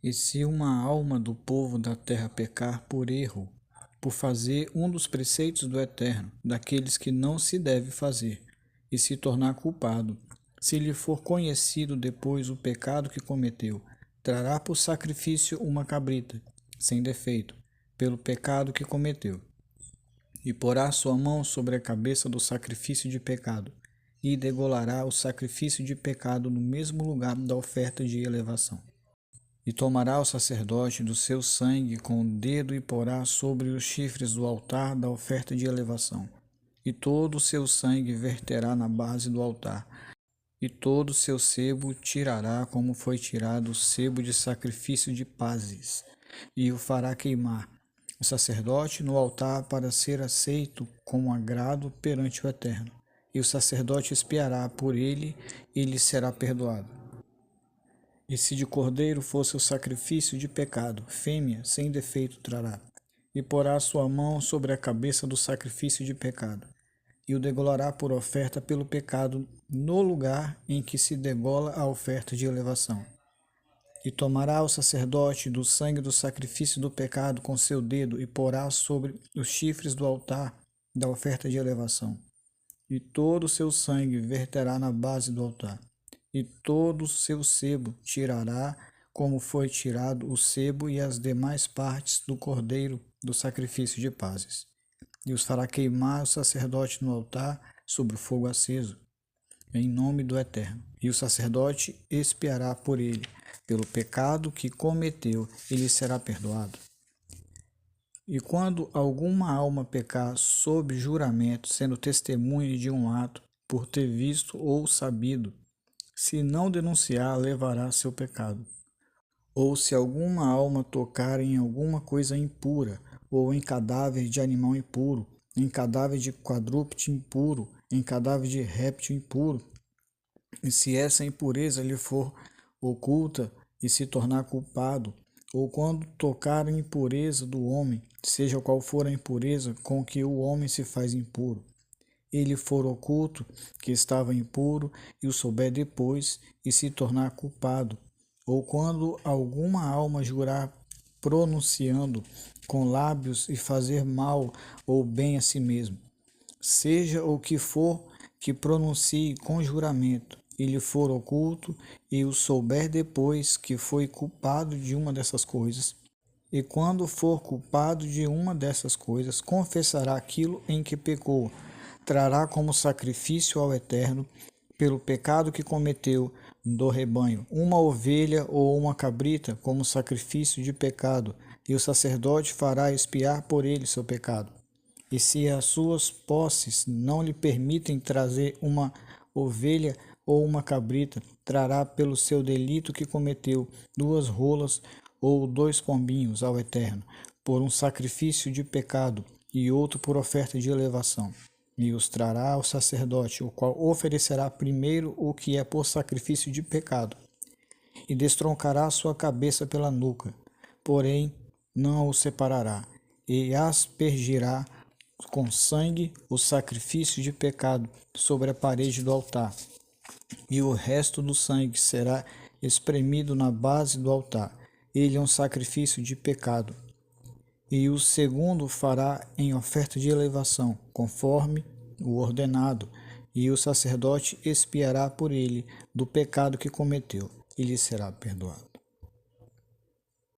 E se uma alma do povo da terra pecar por erro, por fazer um dos preceitos do Eterno, daqueles que não se deve fazer, e se tornar culpado, se lhe for conhecido depois o pecado que cometeu, trará por sacrifício uma cabrita, sem defeito, pelo pecado que cometeu, e porá sua mão sobre a cabeça do sacrifício de pecado, e degolará o sacrifício de pecado no mesmo lugar da oferta de elevação. E tomará o sacerdote do seu sangue com o dedo e porá sobre os chifres do altar da oferta de elevação. E todo o seu sangue verterá na base do altar. E todo o seu sebo tirará como foi tirado o sebo de sacrifício de pazes. E o fará queimar o sacerdote no altar para ser aceito com agrado perante o Eterno. E o sacerdote expiará por ele e lhe será perdoado. E se de cordeiro fosse o sacrifício de pecado, fêmea sem defeito trará, e porá sua mão sobre a cabeça do sacrifício de pecado, e o degolará por oferta pelo pecado no lugar em que se degola a oferta de elevação. E tomará o sacerdote do sangue do sacrifício do pecado com seu dedo, e porá sobre os chifres do altar da oferta de elevação. E todo o seu sangue verterá na base do altar. E todo o seu sebo tirará, como foi tirado o sebo e as demais partes do cordeiro do sacrifício de pazes. E os fará queimar o sacerdote no altar sobre o fogo aceso, em nome do Eterno. E o sacerdote expiará por ele, pelo pecado que cometeu, e lhe será perdoado. E quando alguma alma pecar sob juramento, sendo testemunha de um ato, por ter visto ou sabido, se não denunciar, levará seu pecado. Ou se alguma alma tocar em alguma coisa impura, ou em cadáver de animal impuro, em cadáver de quadrúpede impuro, em cadáver de réptil impuro, e se essa impureza lhe for oculta e se tornar culpado, ou quando tocar a impureza do homem, seja qual for a impureza com que o homem se faz impuro, ele for oculto, que estava impuro, e o souber depois, e se tornar culpado, ou quando alguma alma jurar pronunciando com lábios e fazer mal ou bem a si mesmo, seja o que for que pronuncie com juramento, e lhe for oculto, e o souber depois que foi culpado de uma dessas coisas, e quando for culpado de uma dessas coisas, confessará aquilo em que pecou, trará como sacrifício ao Eterno, pelo pecado que cometeu do rebanho, uma ovelha ou uma cabrita como sacrifício de pecado, e o sacerdote fará expiar por ele seu pecado. E se as suas posses não lhe permitem trazer uma ovelha ou uma cabrita, trará pelo seu delito que cometeu 2 rolas ou 2 pombinhos ao Eterno, por um sacrifício de pecado, e outro por oferta de elevação. E os trará ao sacerdote, o qual oferecerá primeiro o que é por sacrifício de pecado, e destroncará sua cabeça pela nuca, porém não o separará, e aspergirá com sangue o sacrifício de pecado sobre a parede do altar, e o resto do sangue será espremido na base do altar. Ele é um sacrifício de pecado. E o segundo fará em oferta de elevação, conforme o ordenado, e o sacerdote expiará por ele do pecado que cometeu, e lhe será perdoado.